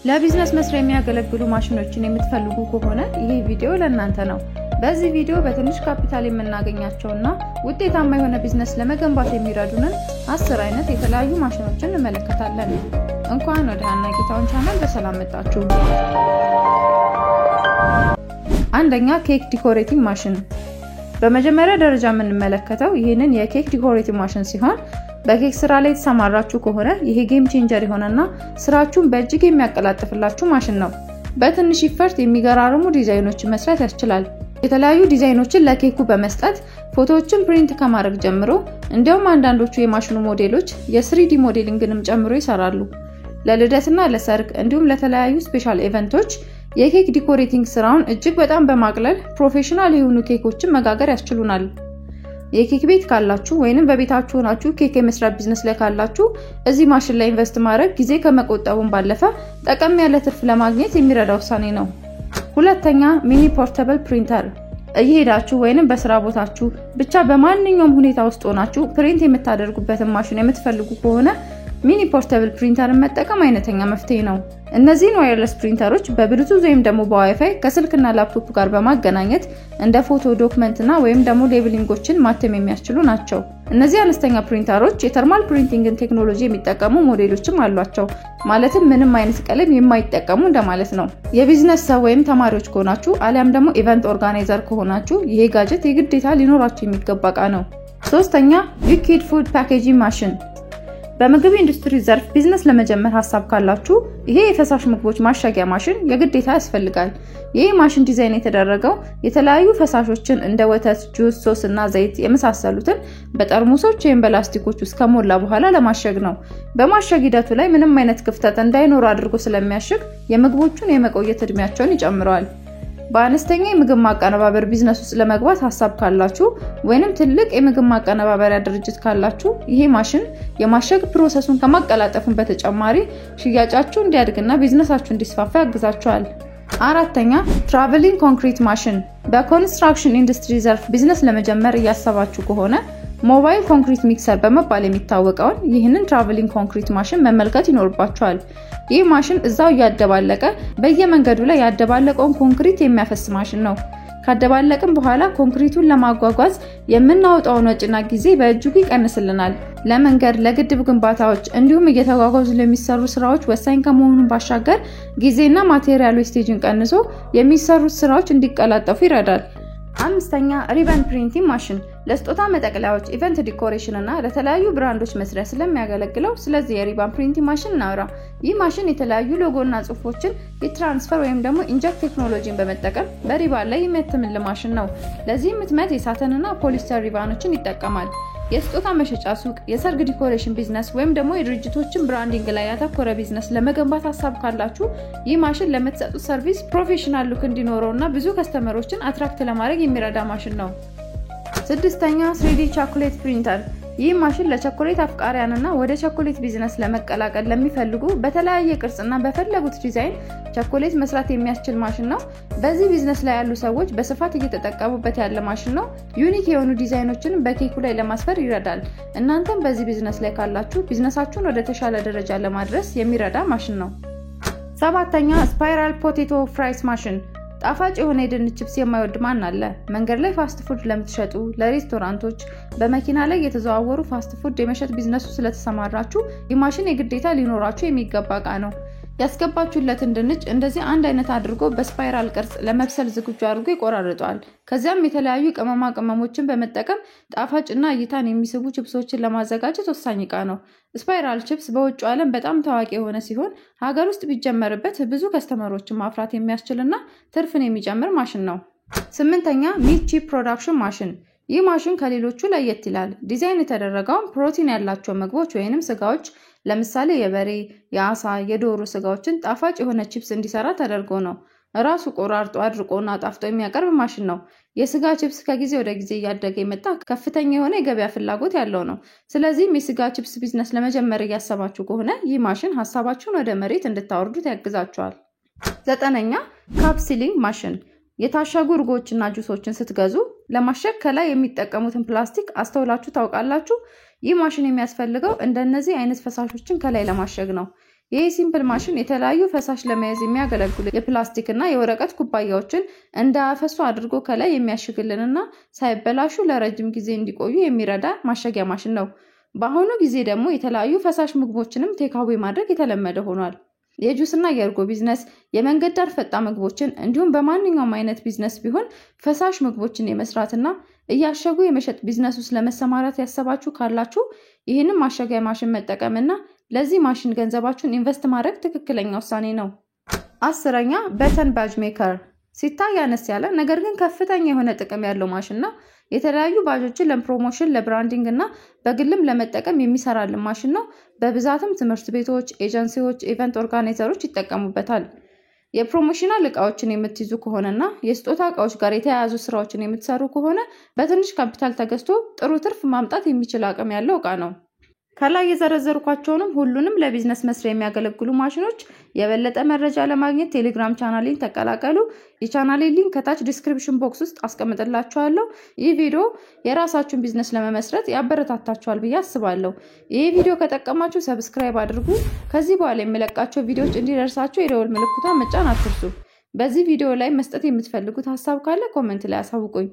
ለቢዝነስ መስሪያ የሚያገለግሉ ማሽኖችን የምትፈልጉ ከሆነ ይሄ ቪዲዮ ለእናንተ ነው። በዚህ ቪዲዮ በትንሽ ካፒታል የምናገኛቸውና ውጤታማ የሆነ ቢዝነስ ለመገንባት የሚረዱንን 10 አይነት የተለያዩ ማሽኖችን እንመለከታለን። እንኳን ወደ ሀና ጌታውን ቻናል በሰላም መጣችሁ። አንደኛ ኬክ ዲኮሬቲንግ ማሽን። በመጀመሪያ ደረጃ የምንመለከተው ይሄንን የኬክ ዲኮሬቲንግ ማሽን ሲሆን በኬክ ስራ ላይ ተሰማራችሁ ከሆነ ይሄ ጌም ቼንጀር ይሆነና ስራችሁን በእጅግ የሚያቀላጥፍላችሁ ማሽን ነው። በትንሽ ኢፈርት የሚገራርሙ ዲዛይኖችን መስራት ያስችላል። የተለያዩ ዲዛይኖችን ለኬኩ በመስጠት ፎቶዎችን ፕሪንት ከማድረግ ጀምሮ እንዲያውም አንዳንዶቹ የማሽኑ ሞዴሎች የ3D ሞዴሊንግንም ጨምሮ ይሰራሉ። ለልደትና ለሰርግ እንዲሁም ለተለያዩ ስፔሻል ኢቨንቶች የኬክ ዲኮሬቲንግ ስራውን እጅግ በጣም በማቅለል ፕሮፌሽናል የሆኑ ኬኮችን መጋገር ያስችሉናል። የኬክ ቤት ካላችሁ ወይንም በቤታችሁ ሆናችሁ ኬክ የመስራት ቢዝነስ ላይ ካላችሁ እዚህ ማሽን ላይ ኢንቨስት ማድረግ ጊዜ ከመቆጠቡም ባለፈ ጠቀም ያለ ትርፍ ለማግኘት የሚረዳ ውሳኔ ነው። ሁለተኛ ሚኒ ፖርተብል ፕሪንተር። እየሄዳችሁ ወይንም በስራ ቦታችሁ ብቻ በማንኛውም ሁኔታ ውስጥ ሆናችሁ ፕሪንት የምታደርጉበትን ማሽን የምትፈልጉ ከሆነ ሚኒ ፖርተብል ፕሪንተርን መጠቀም አይነተኛ መፍትሄ ነው። እነዚህን ዋየርለስ ፕሪንተሮች በብሉቱዝ ወይም ደግሞ በዋይፋይ ከስልክና ላፕቶፕ ጋር በማገናኘት እንደ ፎቶ ዶክመንትና ወይም ደግሞ ሌብሊንጎችን ማተም የሚያስችሉ ናቸው። እነዚህ አነስተኛ ፕሪንተሮች የተርማል ፕሪንቲንግን ቴክኖሎጂ የሚጠቀሙ ሞዴሎችም አሏቸው። ማለትም ምንም አይነት ቀለም የማይጠቀሙ እንደማለት ነው። የቢዝነስ ሰው ወይም ተማሪዎች ከሆናችሁ አሊያም ደግሞ ኢቨንት ኦርጋናይዘር ከሆናችሁ ይሄ ጋጀት የግዴታ ሊኖራችሁ የሚገባ ዕቃ ነው። ሶስተኛ ሊኩዊድ ፉድ ፓኬጂንግ ማሽን። በምግብ ኢንዱስትሪ ዘርፍ ቢዝነስ ለመጀመር ሐሳብ ካላችሁ ይሄ የፈሳሽ ምግቦች ማሸጊያ ማሽን የግዴታ ያስፈልጋል። ይሄ ማሽን ዲዛይን የተደረገው የተለያዩ ፈሳሾችን እንደ ወተት፣ ጁስ፣ ሶስ እና ዘይት የመሳሰሉትን በጠርሙሶች ወይም በላስቲኮች ውስጥ ከሞላ በኋላ ለማሸግ ነው። በማሸግ ሂደቱ ላይ ምንም አይነት ክፍተት እንዳይኖር አድርጎ ስለሚያሽግ የምግቦቹን የመቆየት እድሜያቸውን ይጨምረዋል። በአነስተኛ የምግብ ማቀነባበር ቢዝነስ ውስጥ ለመግባት ሐሳብ ካላችሁ ወይንም ትልቅ የምግብ ማቀነባበሪያ ድርጅት ካላችሁ ይሄ ማሽን የማሸግ ፕሮሰሱን ከማቀላጠፉን በተጨማሪ ሽያጫችሁ እንዲያድግና ቢዝነሳችሁ እንዲስፋፋ ያግዛችኋል። አራተኛ ትራቨሊንግ ኮንክሪት ማሽን። በኮንስትራክሽን ኢንዱስትሪ ዘርፍ ቢዝነስ ለመጀመር እያሰባችሁ ከሆነ ሞባይል ኮንክሪት ሚክሰር በመባል የሚታወቀውን ይህንን ትራቨሊንግ ኮንክሪት ማሽን መመልከት ይኖርባችኋል። ይህ ማሽን እዛው ያደባለቀ በየመንገዱ ላይ ያደባለቀውን ኮንክሪት የሚያፈስ ማሽን ነው። ካደባለቅን በኋላ ኮንክሪቱን ለማጓጓዝ የምናወጣውን ወጪና ጊዜ በእጅጉ ይቀንስልናል። ለመንገድ፣ ለግድብ ግንባታዎች እንዲሁም እየተጓጓዙ ለሚሰሩ ስራዎች ወሳኝ ከመሆኑ ባሻገር ጊዜና ማቴሪያል ዌስቴጅን ቀንሶ የሚሰሩት ስራዎች እንዲቀላጠፉ ይረዳል። አምስተኛ ሪበን ፕሪንቲንግ ማሽን። ለስጦታ መጠቅለያዎች፣ ኢቨንት ዲኮሬሽን እና ለተለያዩ ብራንዶች መስሪያ ስለሚያገለግለው ስለዚህ የሪበን ፕሪንቲንግ ማሽን እናውራ። ይህ ማሽን የተለያዩ ሎጎና ጽሁፎችን የትራንስፈር ወይም ደግሞ ኢንጀክት ቴክኖሎጂን በመጠቀም በሪባን ላይ የሚያትምልን ማሽን ነው። ለዚህ ምትመት የሳተንና ፖሊስተር ሪባኖችን ይጠቀማል። የስጦታ መሸጫ ሱቅ፣ የሰርግ ዲኮሬሽን ቢዝነስ ወይም ደግሞ የድርጅቶችን ብራንዲንግ ላይ ያተኮረ ቢዝነስ ለመገንባት ሐሳብ ካላችሁ ይህ ማሽን ለምትሰጡት ሰርቪስ ፕሮፌሽናል ሉክ እንዲኖረውና ብዙ ከስተመሮችን አትራክት ለማድረግ የሚረዳ ማሽን ነው። ስድስተኛ 3D ቾኮሌት ፕሪንተር። ይህ ማሽን ለቾኮሌት አፍቃሪያንና ወደ ቾኮሌት ቢዝነስ ለመቀላቀል ለሚፈልጉ በተለያየ ቅርጽና በፈለጉት ዲዛይን ቾኮሌት መስራት የሚያስችል ማሽን ነው። በዚህ ቢዝነስ ላይ ያሉ ሰዎች በስፋት እየተጠቀሙበት ያለ ማሽን ነው። ዩኒክ የሆኑ ዲዛይኖችን በኬኩ ላይ ለማስፈር ይረዳል። እናንተም በዚህ ቢዝነስ ላይ ካላችሁ ቢዝነሳችሁን ወደ ተሻለ ደረጃ ለማድረስ የሚረዳ ማሽን ነው። ሰባተኛ ስፓይራል ፖቴቶ ፍራይስ ማሽን። ጣፋጭ የሆነ የድንች ቺፕስ የማይወድ ማን አለ? መንገድ ላይ ፋስት ፉድ ለምትሸጡ፣ ለሬስቶራንቶች፣ በመኪና ላይ የተዘዋወሩ ፋስት ፉድ የመሸጥ ቢዝነሱ ስለተሰማራችሁ ይህ ማሽን የግዴታ ሊኖራችሁ የሚገባ ዕቃ ነው። ያስገባችሁለትን ድንች እንደዚህ አንድ አይነት አድርጎ በስፓይራል ቅርጽ ለመብሰል ዝግጁ አድርጎ ይቆራርጠዋል። ከዚያም የተለያዩ ቅመማ ቅመሞችን በመጠቀም ጣፋጭና እይታን የሚስቡ ቺፕሶችን ለማዘጋጀት ወሳኝ ዕቃ ነው። ስፓይራል ቺፕስ በውጭው ዓለም በጣም ታዋቂ የሆነ ሲሆን ሀገር ውስጥ ቢጀመርበት ብዙ ከስተመሮችን ማፍራት የሚያስችልና ትርፍን የሚጨምር ማሽን ነው። ስምንተኛ ሚት ቺፕ ፕሮዳክሽን ማሽን። ይህ ማሽን ከሌሎቹ ለየት ይላል። ዲዛይን የተደረገው ፕሮቲን ያላቸው ምግቦች ወይንም ስጋዎች ለምሳሌ የበሬ፣ የአሳ፣ የዶሮ ስጋዎችን ጣፋጭ የሆነ ቺፕስ እንዲሰራ ተደርጎ ነው። ራሱ ቆራርጦ አድርቆና ጣፍጦ የሚያቀርብ ማሽን ነው። የስጋ ቺፕስ ከጊዜ ወደ ጊዜ እያደገ የመጣ ከፍተኛ የሆነ የገበያ ፍላጎት ያለው ነው። ስለዚህም የስጋ ቺፕስ ቢዝነስ ለመጀመር እያሰባችሁ ከሆነ ይህ ማሽን ሐሳባችሁን ወደ መሬት እንድታወርዱት ያግዛችኋል። ዘጠነኛ ካፕሲሊንግ ማሽን። የታሸጉ እርጎችና ጁሶችን ስትገዙ ለማሸግ ከላይ የሚጠቀሙትን ፕላስቲክ አስተውላችሁ ታውቃላችሁ? ይህ ማሽን የሚያስፈልገው እንደነዚህ አይነት ፈሳሾችን ከላይ ለማሸግ ነው። ይሄ ሲምፕል ማሽን የተለያዩ ፈሳሽ ለመያዝ የሚያገለግሉ የፕላስቲክ እና የወረቀት ኩባያዎችን እንዳያፈሱ አድርጎ ከላይ የሚያሽግልንና ሳይበላሹ ለረጅም ጊዜ እንዲቆዩ የሚረዳ ማሸጊያ ማሽን ነው። በአሁኑ ጊዜ ደግሞ የተለያዩ ፈሳሽ ምግቦችንም ቴካዌ ማድረግ የተለመደ ሆኗል። የጁስ እና የእርጎ ቢዝነስ፣ የመንገድ ዳር ፈጣን ምግቦችን እንዲሁም በማንኛውም አይነት ቢዝነስ ቢሆን ፈሳሽ ምግቦችን የመስራትና እያሸጉ የመሸጥ ቢዝነስ ውስጥ ለመሰማራት ያሰባችሁ ካላችሁ ይህንን ማሸጊያ ማሽን መጠቀምና ለዚህ ማሽን ገንዘባችሁን ኢንቨስት ማድረግ ትክክለኛ ውሳኔ ነው። 10ኛ በተን ባጅ ሜከር ሲታይ አነስ ያለ ነገር ግን ከፍተኛ የሆነ ጥቅም ያለው ማሽን ነው። የተለያዩ ባጆችን ለፕሮሞሽን፣ ለብራንዲንግ እና በግልም ለመጠቀም የሚሰራልን ማሽን ነው። በብዛትም ትምህርት ቤቶች፣ ኤጀንሲዎች፣ ኢቨንት ኦርጋናይዘሮች ይጠቀሙበታል። የፕሮሞሽናል እቃዎችን የምትይዙ ከሆነና የስጦታ እቃዎች ጋር የተያያዙ ስራዎችን የምትሰሩ ከሆነ በትንሽ ካፒታል ተገዝቶ ጥሩ ትርፍ ማምጣት የሚችል አቅም ያለው እቃ ነው። ከላይ የዘረዘርኳቸውንም ሁሉንም ለቢዝነስ መስሪያ የሚያገለግሉ ማሽኖች የበለጠ መረጃ ለማግኘት ቴሌግራም ቻናሌን ተቀላቀሉ። የቻናሌን ሊንክ ከታች ዲስክሪፕሽን ቦክስ ውስጥ አስቀምጥላችኋለሁ። ይህ ቪዲዮ የራሳችሁን ቢዝነስ ለመመስረት ያበረታታችኋል ብዬ አስባለሁ። ይህ ቪዲዮ ከጠቀማችሁ ሰብስክራይብ አድርጉ። ከዚህ በኋላ የሚለቃቸው ቪዲዮዎች እንዲደርሳችሁ የደወል ምልክቱን መጫን አትርሱ። በዚህ ቪዲዮ ላይ መስጠት የምትፈልጉት ሀሳብ ካለ ኮሜንት ላይ አሳውቁኝ።